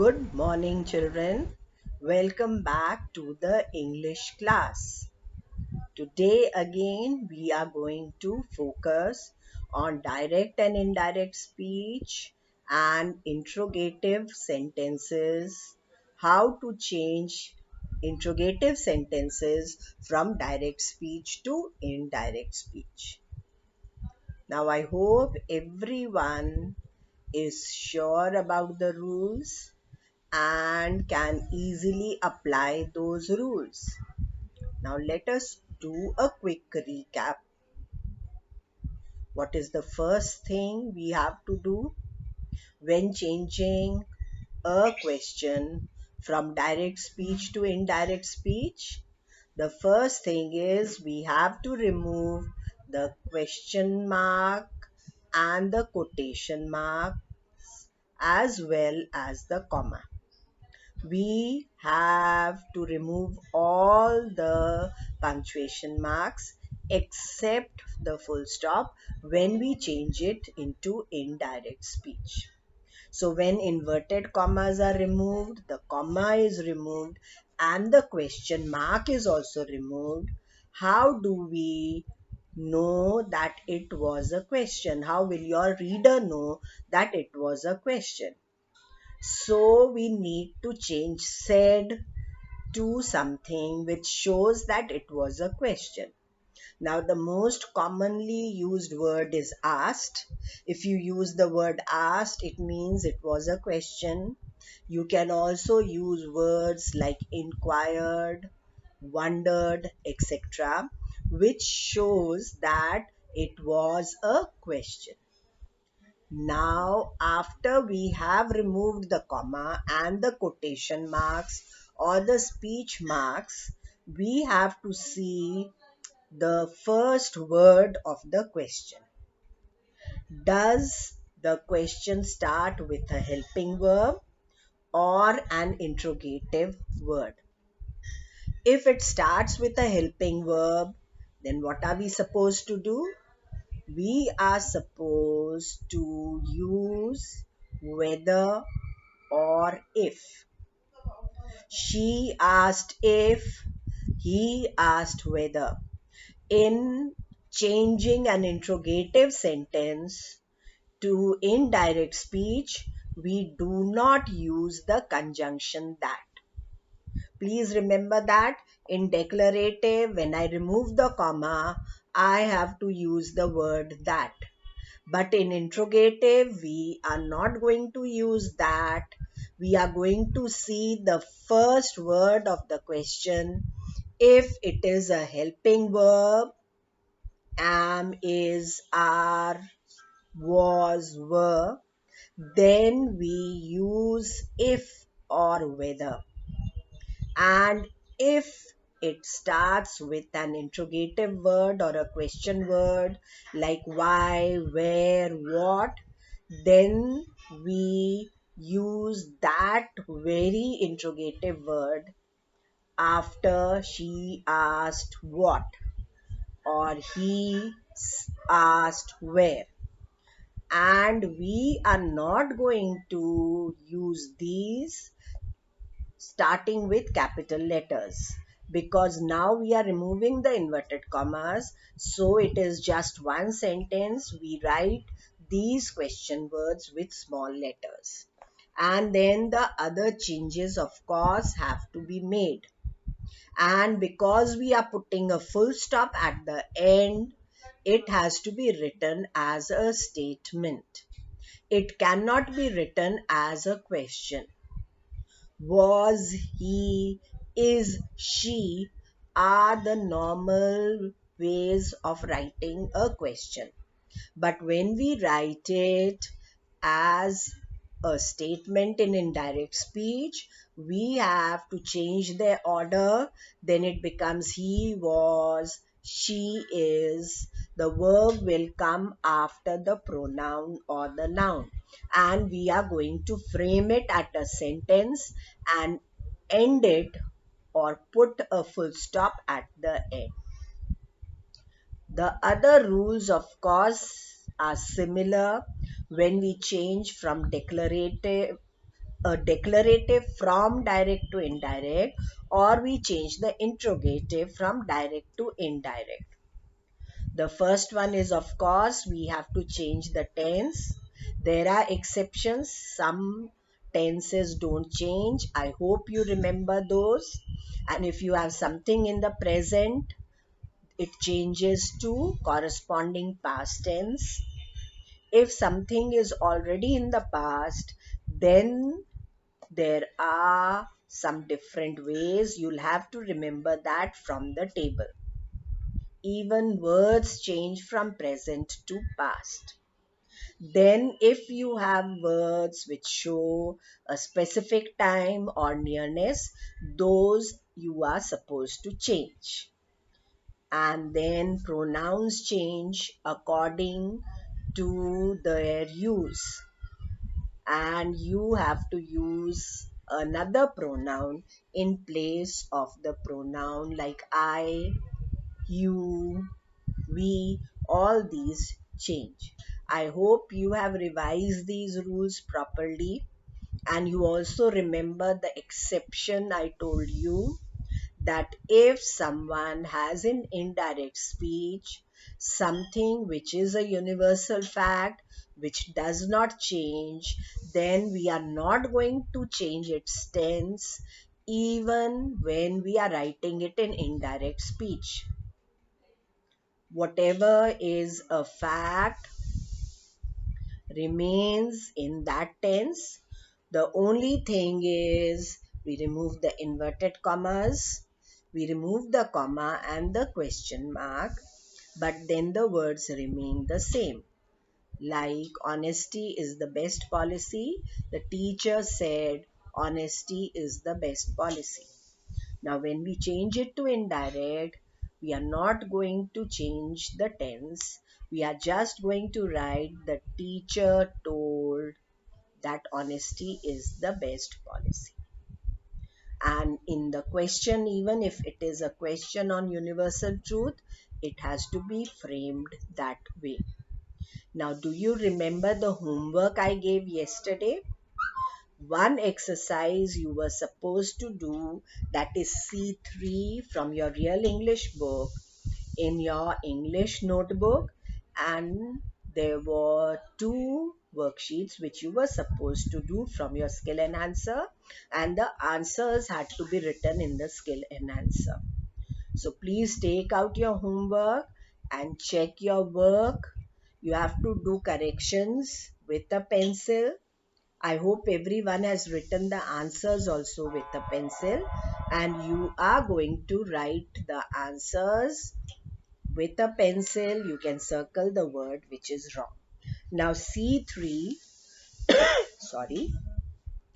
Good morning, children. Welcome back to the English class. Today, again, we are going to focus on direct and indirect speech and interrogative sentences, how to change interrogative sentences from direct speech to indirect speech. Now, I hope everyone is sure about the rules and can easily apply those rules. Now let us do a quick recap. What is the first thing we have to do when changing a question from direct speech to indirect speech? The first thing is we have to remove the question mark and the quotation mark as well as the comma. We have to remove all the punctuation marks except the full stop when we change it into indirect speech. So when inverted commas are removed, the comma is removed and the question mark is also removed. How do we know that it was a question? How will your reader know that it was a question? So we need to change said to something which shows that it was a question. Now, the most commonly used word is asked. If you use the word asked, it means it was a question. You can also use words like inquired, wondered, etc., which shows that it was a question. Now, after we have removed the comma and the quotation marks or the speech marks, we have to see the first word of the question. Does the question start with a helping verb or an interrogative word? If it starts with a helping verb, then what are we supposed to do? We are supposed to use whether or if. She asked if, he asked whether. In changing an interrogative sentence to indirect speech, we do not use the conjunction that. Please remember that in declarative, when I remove the comma, I have to use the word that. But in interrogative, we are not going to use that. We are going to see the first word of the question. If it is a helping verb, am, is, are, was, were, then we use if or whether. And if it starts with an interrogative word or a question word like why, where, what, then we use that very interrogative word after she asked what or he asked where. And we are not going to use these starting with capital letters because now we are removing the inverted commas, so it is just one sentence. We write these question words with small letters, and then the other changes of course have to be made. And because we are putting a full stop at the end, it has to be written as a statement. It cannot be written as a question. Was, he, is, she are the normal ways of writing a question. But when we write it as a statement in indirect speech, we have to change their order. Then it becomes he was, she is. The verb will come after the pronoun or the noun. And we are going to frame it at a sentence and end it or put a full stop at the end. The other rules, of course, are similar when we change from declarative a declarative from direct to indirect, or we change the interrogative from direct to indirect. The first one is, of course, we have to change the tense. There are exceptions. Some tenses don't change. I hope you remember those. And if you have something in the present, it changes to corresponding past tense. If something is already in the past, then there are some different ways. You'll have to remember that from the table. Even words change from present to past. Then, if you have words which show a specific time or nearness, those you are supposed to change. And then pronouns change according to their use, and you have to use another pronoun in place of the pronoun, like I, you, we, all these change. I hope you have revised these rules properly, and you also remember the exception I told you, that if someone has in indirect speech something which is a universal fact which does not change, then we are not going to change its tense even when we are writing it in indirect speech. Whatever is a fact remains in that tense. The only thing is we remove the inverted commas, we remove the comma and the question mark, but then the words remain the same. Like honesty is the best policy, the teacher said honesty is the best policy. Now, when we change it to indirect, we are not going to change the tense. We are just going to write the teacher told that honesty is the best policy. And in the question, even if it is a question on universal truth, it has to be framed that way. Now, do you remember the homework I gave yesterday? One exercise you were supposed to do, that is C3 from your Real English book, in your English notebook, and there were two worksheets which you were supposed to do from your skill enhancer, and the answers had to be written in the skill enhancer. So please take out your homework and check your work. You have to do corrections with a pencil. I hope everyone has written the answers also with a pencil, and you are going to write the answers with a pencil. You can circle the word which is wrong. Now C3, sorry,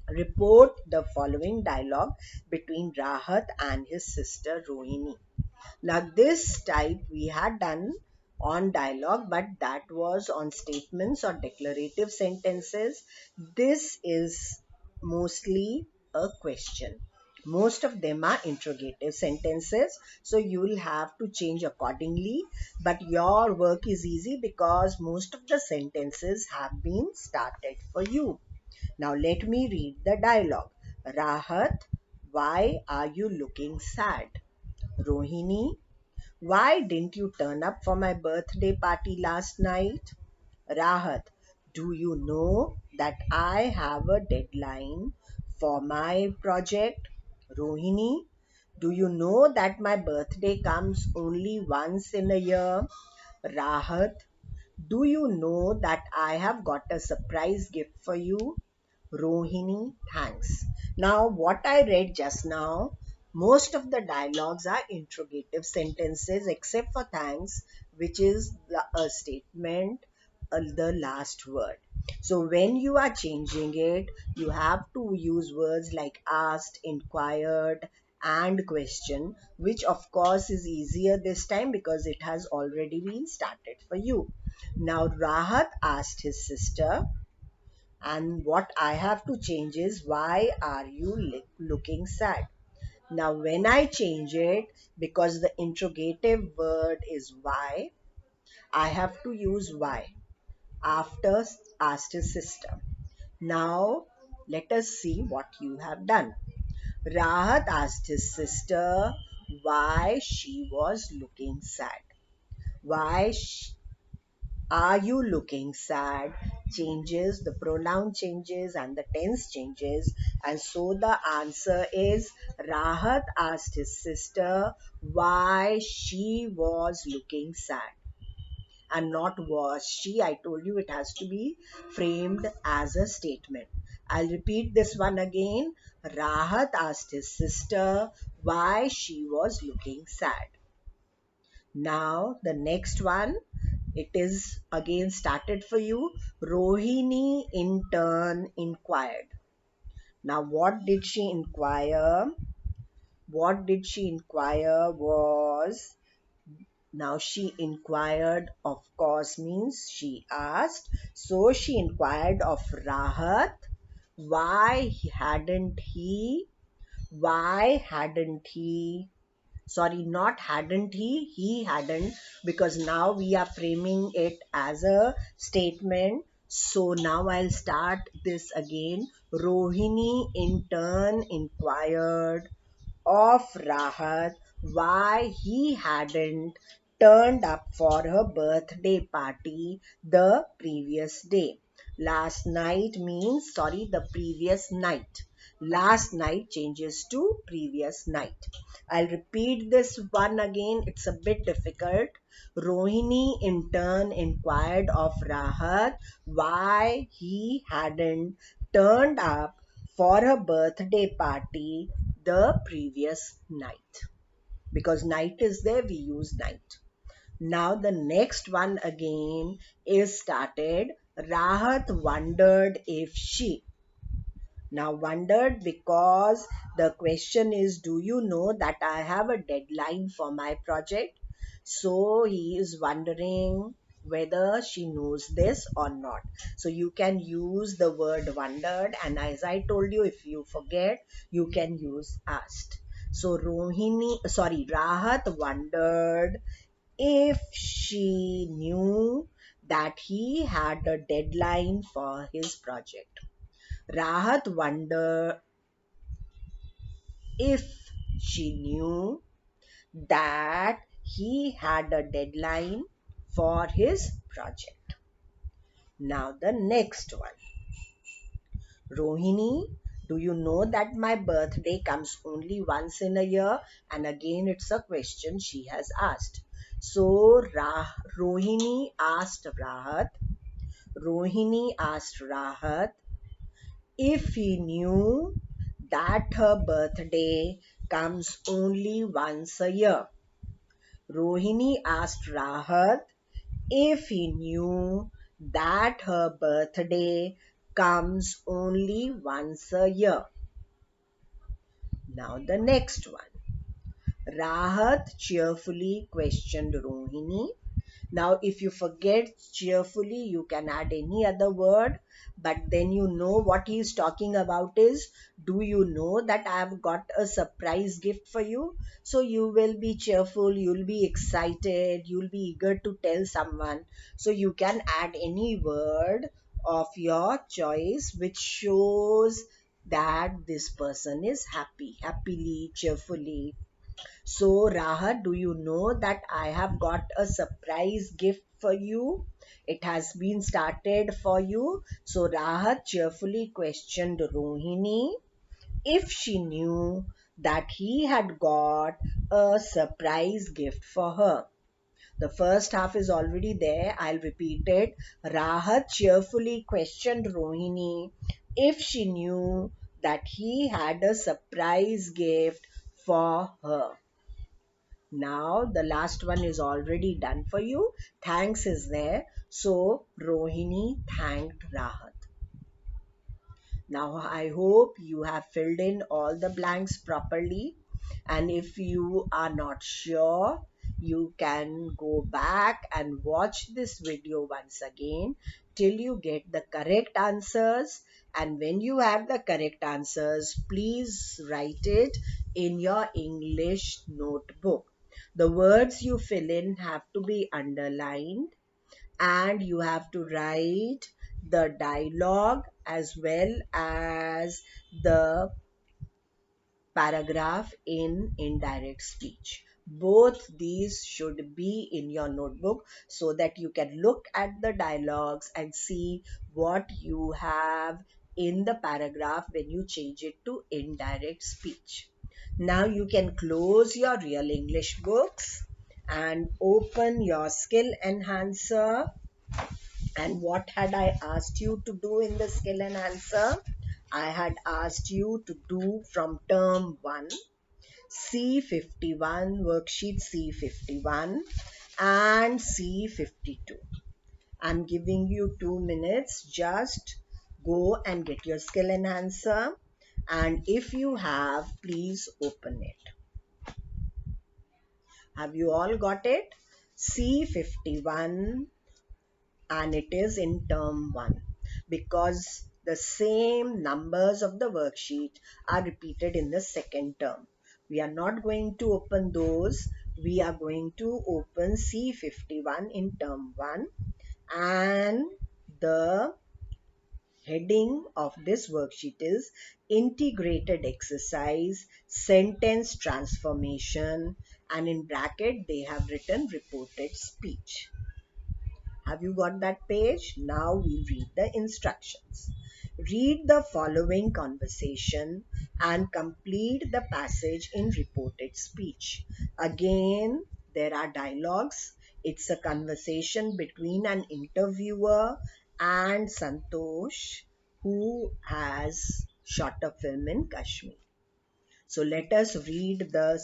report the following dialogue between Rahat and his sister Rohini. Now this type we had done on dialogue, but that was on statements or declarative sentences. This is mostly a question. Most of them are interrogative sentences, so you will have to change accordingly. But your work is easy because most of the sentences have been started for you. Now let me read the dialogue. Rahat, why are you looking sad? Rohini, why didn't you turn up for my birthday party last night? Rahat, do you know that I have a deadline for my project? Rohini, do you know that my birthday comes only once in a year? Rahat, do you know that I have got a surprise gift for you? Rohini, thanks. Now, what I read just now, most of the dialogues are interrogative sentences except for thanks, which is a statement, the last word. So, when you are changing it, you have to use words like asked, inquired, and question, which of course is easier this time because it has already been started for you. Now, Rahat asked his sister, and what I have to change is why are you looking sad? Now when I change it, because the interrogative word is why, I have to use why after asked his sister. Now Let us see what you have done. Rahat asked his sister why she was looking sad. Why are you looking sad? Changes, the pronoun changes and the tense changes. And so the answer is Rahat asked his sister why she was looking sad. And not was she. I told you it has to be framed as a statement. I'll repeat this one again. Rahat asked his sister why she was looking sad. Now, the next one, it is again started for you. Rohini in turn inquired. Now, what did she inquire? What did she inquire was, now she inquired, of course, means she asked. So she inquired of Rahat, why hadn't he, sorry, not hadn't he hadn't, because now we are framing it as a statement. So now I'll start this again. Rohini in turn inquired of Rahat why he hadn't turned up for her birthday party the previous day. Last night means, sorry, the previous night. Last night changes to previous night. I'll repeat this one again. It's a bit difficult. Rohini in turn inquired of Rahat why he hadn't turned up for her birthday party the previous night. Because night is there, we use night. Now the next one again is started. Rahat wondered if she. Now wondered because the question is, do you know that I have a deadline for my project? So he is wondering whether she knows this or not. So you can use the word wondered, and as I told you, if you forget, you can use asked. So Rahat wondered if she knew that he had a deadline for his project. Rahat wondered if she knew that he had a deadline for his project. Now the next one. Rohini, do you know that my birthday comes only once in a year? And again, it's a question she has asked. So Rohini asked Rahat. Rohini asked Rahat if he knew that her birthday comes only once a year. Rohini asked Rahat if he knew that her birthday comes only once a year. Now the next one. Rahat cheerfully questioned Rohini. Now, if you forget cheerfully, you can add any other word, but then you know what he is talking about is, do you know that I have got a surprise gift for you? So you will be cheerful, you'll be excited, you'll be eager to tell someone. So you can add any word of your choice which shows that this person is happy, happily, cheerfully. So, Rahat, do you know that I have got a surprise gift for you? It has been started for you. So, Rahat cheerfully questioned Rohini if she knew that he had got a surprise gift for her. The first half is already there. I'll repeat it. Rahat cheerfully questioned Rohini if she knew that he had a surprise gift for her. Now the last one is already done for you. Thanks is there. So Rohini thanked Rahat. Now I hope you have filled in all the blanks properly. And if you are not sure, you can go back and watch this video once again till you get the correct answers. And when you have the correct answers, please write it in your English notebook. The words you fill in have to be underlined, and you have to write the dialogue as well as the paragraph in indirect speech. Both these should be in your notebook so that you can look at the dialogues and see what you have in the paragraph when you change it to indirect speech. Now you can close your Real English books and open your skill enhancer. And what had I asked you to do in the skill enhancer? I had asked you to do from term 1, C51, worksheet C51 and C52. I'm giving you 2 minutes. Just go and get your skill enhancer. And if you have, please open it. Have you all got it? C51, and it is in term 1 because the same numbers of the worksheet are repeated in the second term. We are not going to open those. We are going to open C51 in term 1, and the heading of this worksheet is integrated exercise sentence transformation, and in bracket they have written reported speech. Have you got that page? Now we'll read the instructions. Read the following conversation and complete the passage in reported speech. Again, there are dialogues. It's a conversation between an interviewer and Santosh, who has shot a film in Kashmir. So let us read the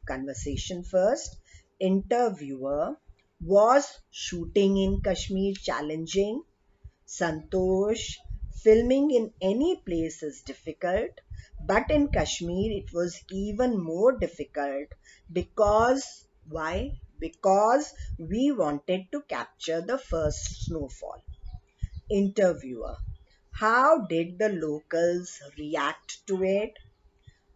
conversation first. Interviewer: was shooting in Kashmir challenging? Santosh: filming in any place is difficult, but in Kashmir it was even more difficult because why? Because we wanted to capture the first snowfall. Interviewer: how did the locals react to it?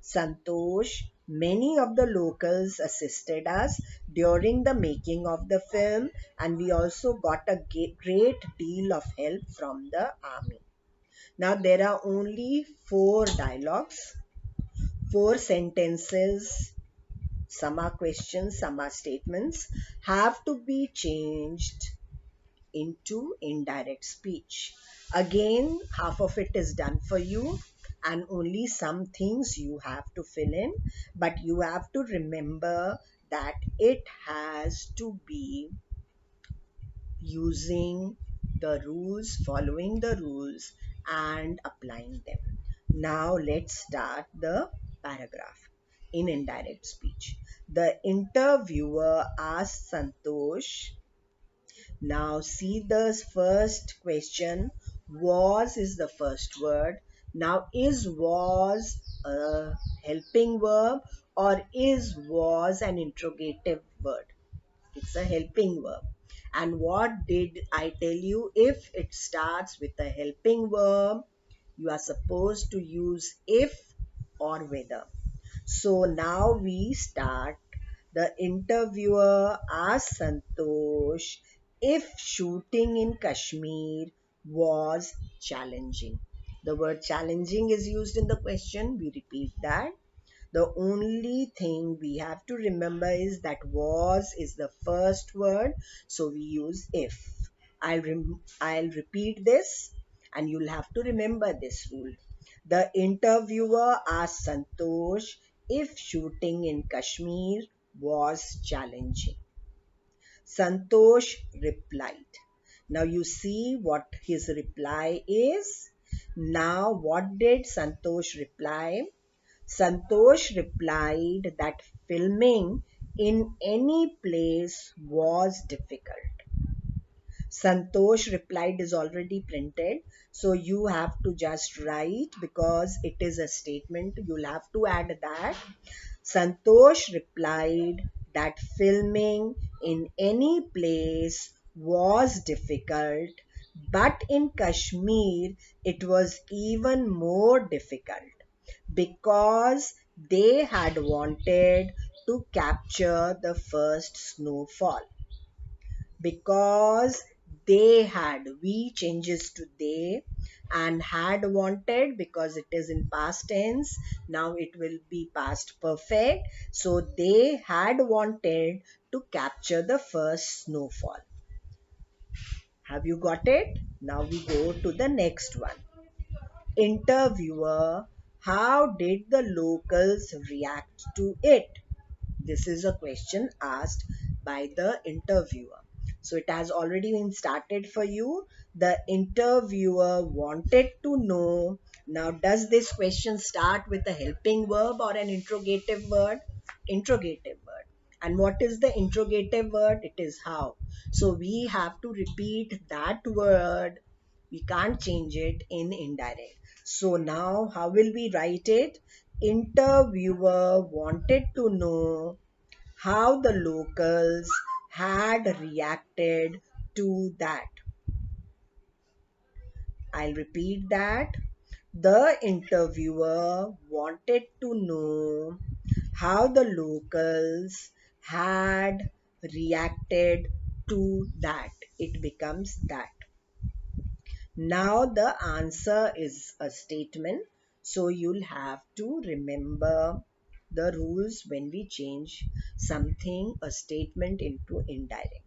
Santosh: many of the locals assisted us during the making of the film, and we also got a great deal of help from the army. Now, there are only 4 dialogues, 4 sentences. Some are questions, some are statements, have to be changed into indirect speech. Again, half of it is done for you, and only some things you have to fill in, but you have to remember that it has to be using the rules, following the rules, and applying them. Now, let's start the paragraph in indirect speech. The interviewer asked Santosh. Now see the first question. Was is the first word. Now is was a helping verb or is was an interrogative word? It's a helping verb. And what did I tell you? If it starts with a helping verb, you are supposed to use if or whether. So now we start. The interviewer asked Santosh if shooting in Kashmir was challenging. The word challenging is used in the question. We repeat that. The only thing we have to remember is that was is the first word, so we use if. I'll repeat this and you'll have to remember this rule. The interviewer asked Santosh if shooting in Kashmir was challenging. Santosh replied. Now you see what his reply is. Now what did Santosh reply? Santosh replied that filming in any place was difficult. Santosh replied is already printed, so you have to just write because it is a statement. You'll have to add that. Santosh replied that filming in any place was difficult, but in Kashmir it was even more difficult because they had wanted to capture the first snowfall. Because they had. We changes to they, and had wanted because it is in past tense. Now it will be past perfect. So they had wanted to capture the first snowfall. Have you got it? Now we go to the next one. Interviewer, how did the locals react to it? This is a question asked by the interviewer. So it has already been started for you. The interviewer wanted to know. Now, does this question start with a helping verb or an interrogative word? Interrogative word. And what is the interrogative word? It is how. So we have to repeat that word. We can't change it in indirect. So now how will we write it? Interviewer wanted to know how the locals had reacted to that. I'll repeat that. The interviewer wanted to know how the locals had reacted to that. It becomes that. Now the answer is a statement. So you'll have to remember the rules when we change something, a statement into indirect.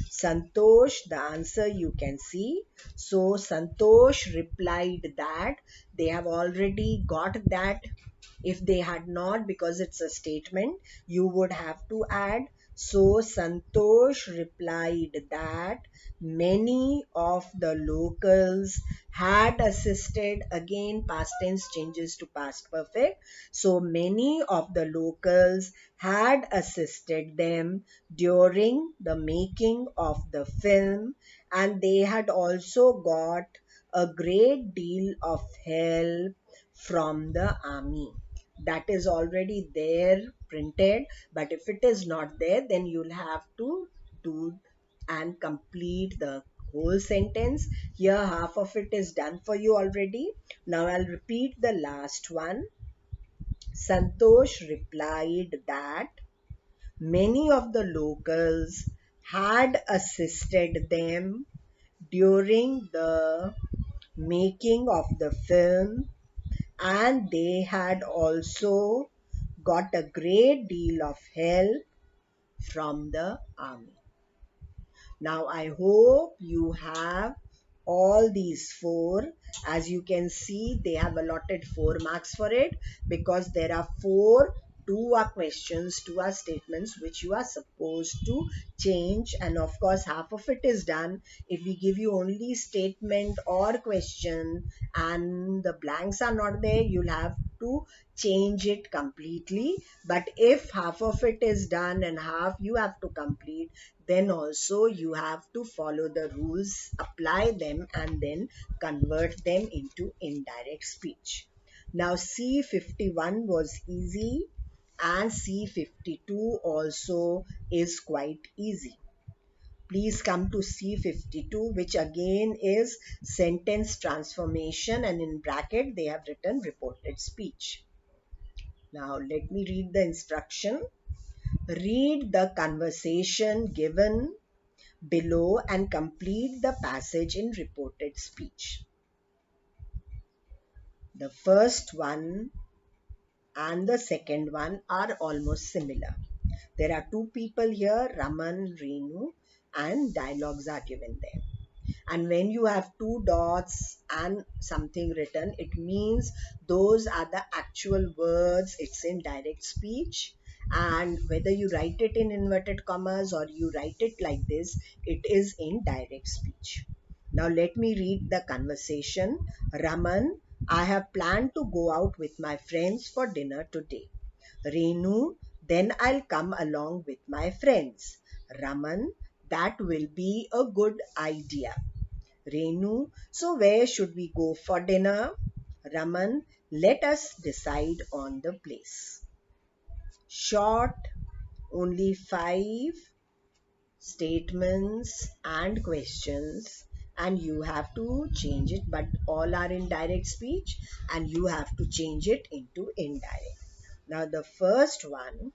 Santosh, the answer you can see. So Santosh replied that they have already got that. If they had not, because it's a statement, you would have to add. So Santosh replied that many of the locals had assisted. Again, past tense changes to past perfect. So many of the locals had assisted them during the making of the film, and they had also got a great deal of help from the army. That is already there printed, but if it is not there, then you'll have to do and complete the whole sentence. Here half of it is done for you already. Now I'll repeat the last one. Santosh replied that many of the locals had assisted them during the making of the film, and they had also got a great deal of help from the army. Now I hope you have all these four. As you can see, they have allotted 4 marks for it because there are four 2 questions, 2 statements which you are supposed to change, and of course half of it is done. If we give you only statement or question and the blanks are not there, you'll have to change it completely. But if half of it is done and half you have to complete, then also you have to follow the rules, apply them, and then convert them into indirect speech. Now C51 was easy, and C52 also is quite easy. Please come to C52, which again is sentence transformation, and in bracket they have written reported speech. Now let me read the instruction. Read the conversation given below and complete the passage in reported speech. The first one and the second one are almost similar. There are two people here, Raman, Renu, and dialogues are given there. And when you have two dots and something written, it means those are the actual words. It's in direct speech. And whether you write it in inverted commas or you write it like this, it is in direct speech. Now let me read the conversation. Raman, I have planned to go out with my friends for dinner today. Renu, then I'll come along with my friends. Raman, that will be a good idea. Renu, so where should we go for dinner? Raman, let us decide on the place. Short, only 5 statements and questions, and you have to change it, but all are in direct speech and you have to change it into indirect. Now the first one,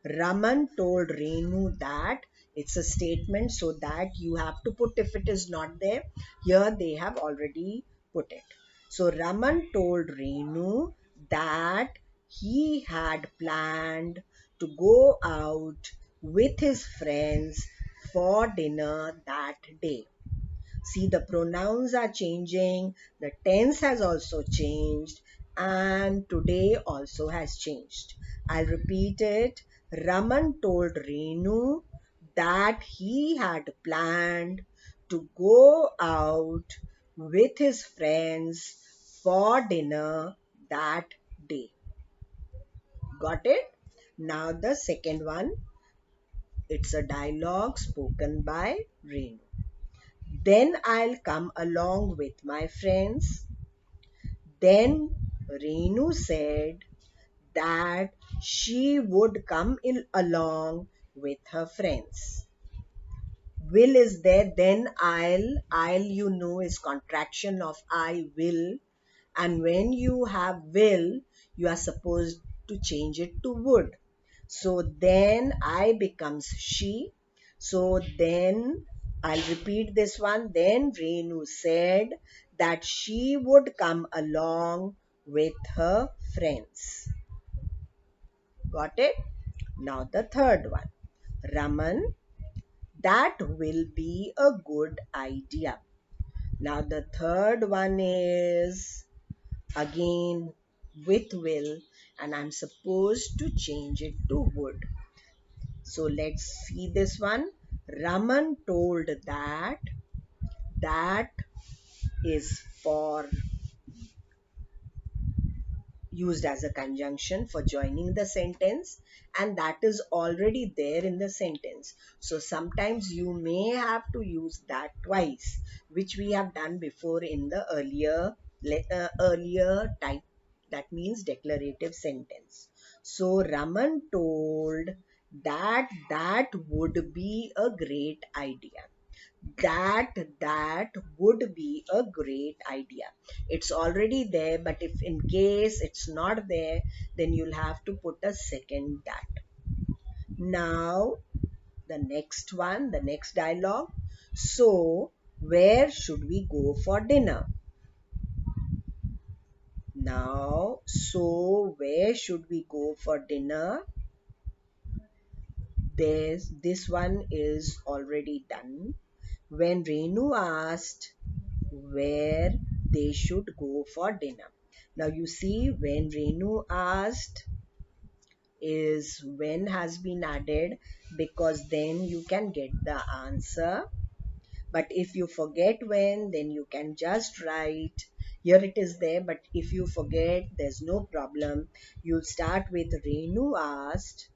Raman told Renu that It's a statement, so that you have to put if it is not there. Here they have already put it. So Raman told Renu that he had planned to go out with his friends for dinner that day. See, the pronouns are changing, the tense has also changed, and today also has changed. I'll repeat it. Raman told Renu that he had planned to go out with his friends for dinner that day. Got it? Now the second one, it's a dialogue spoken by Renu. Then I'll come along with my friends. Then Renu said that she would come along with her friends. Will is there, then I'll you know is contraction of I will, and when you have will, you are supposed to change it to would. So then I becomes she. So then I'll repeat this one. Then Renu said that she would come along with her friends. Got it? Now the third one. Raman, that will be a good idea. Now the third one is again with will, and I'm supposed to change it to would. So let's see this one. Raman told that that is for used as a conjunction for joining the sentence, and that is already there in the sentence. So sometimes you may have to use that twice, which we have done before in the earlier type, that means declarative sentence. So Raman told that that would be a great idea. That would be a great idea. It's already there, but if in case it's not there, then you'll have to put a second that. Now the next one, the next dialogue. So where should we go for dinner? Now, so where should we go for dinner? This one is already done. When Renu asked where they should go for dinner. Now you see, when Renu asked is when has been added, because then you can get the answer. But if you forget when, then you can just write here it is there. But if you forget, there's no problem. You'll start with Renu asked,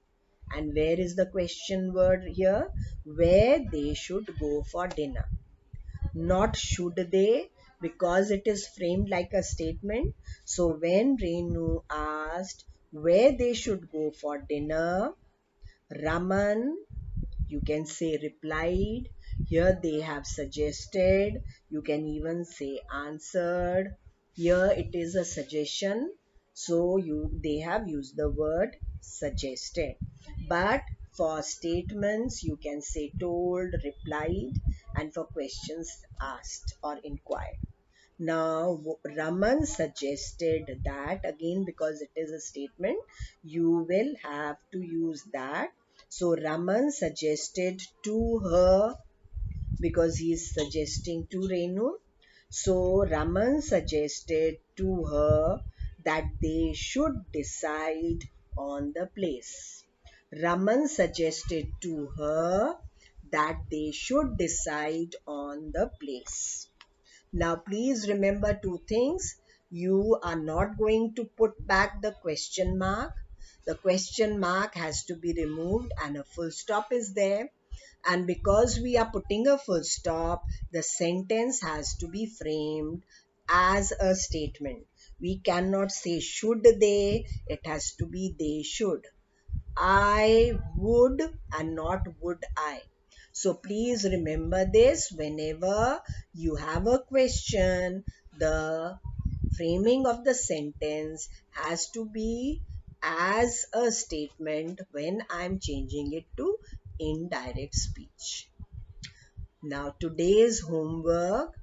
and where is the question word here? Where they should go for dinner. Not should they, because it is framed like a statement. So when Renu asked where they should go for dinner, Raman, you can say replied. Here they have suggested. You can even say answered. Here it is a suggestion. So they have used the word suggested. But for statements, you can say told, replied, and for questions asked or inquired. Now, Raman suggested that, again because it is a statement, you will have to use that. So, Raman suggested to her, because he is suggesting to Renu. So, Raman suggested to her that they should decide on the place. Raman suggested to her that they should decide on the place. Now please remember two things. You are not going to put back the question mark. The question mark has to be removed and a full stop is there. And because we are putting a full stop, the sentence has to be framed as a statement. We cannot say should they, it has to be they should. I would and not would I. So please remember this whenever you have a question, the framing of the sentence has to be as a statement when I'm changing it to indirect speech. Now today's homework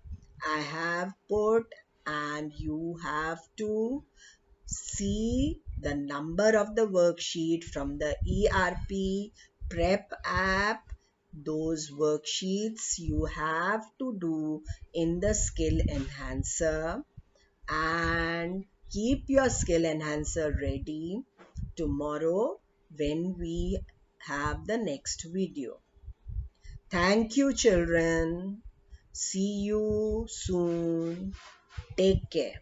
I have put, and you have to see the number of the worksheet from the ERP Prep app. Those worksheets you have to do in the Skill Enhancer, and keep your Skill Enhancer ready tomorrow when we have the next video. Thank you, children. See you soon. Take care.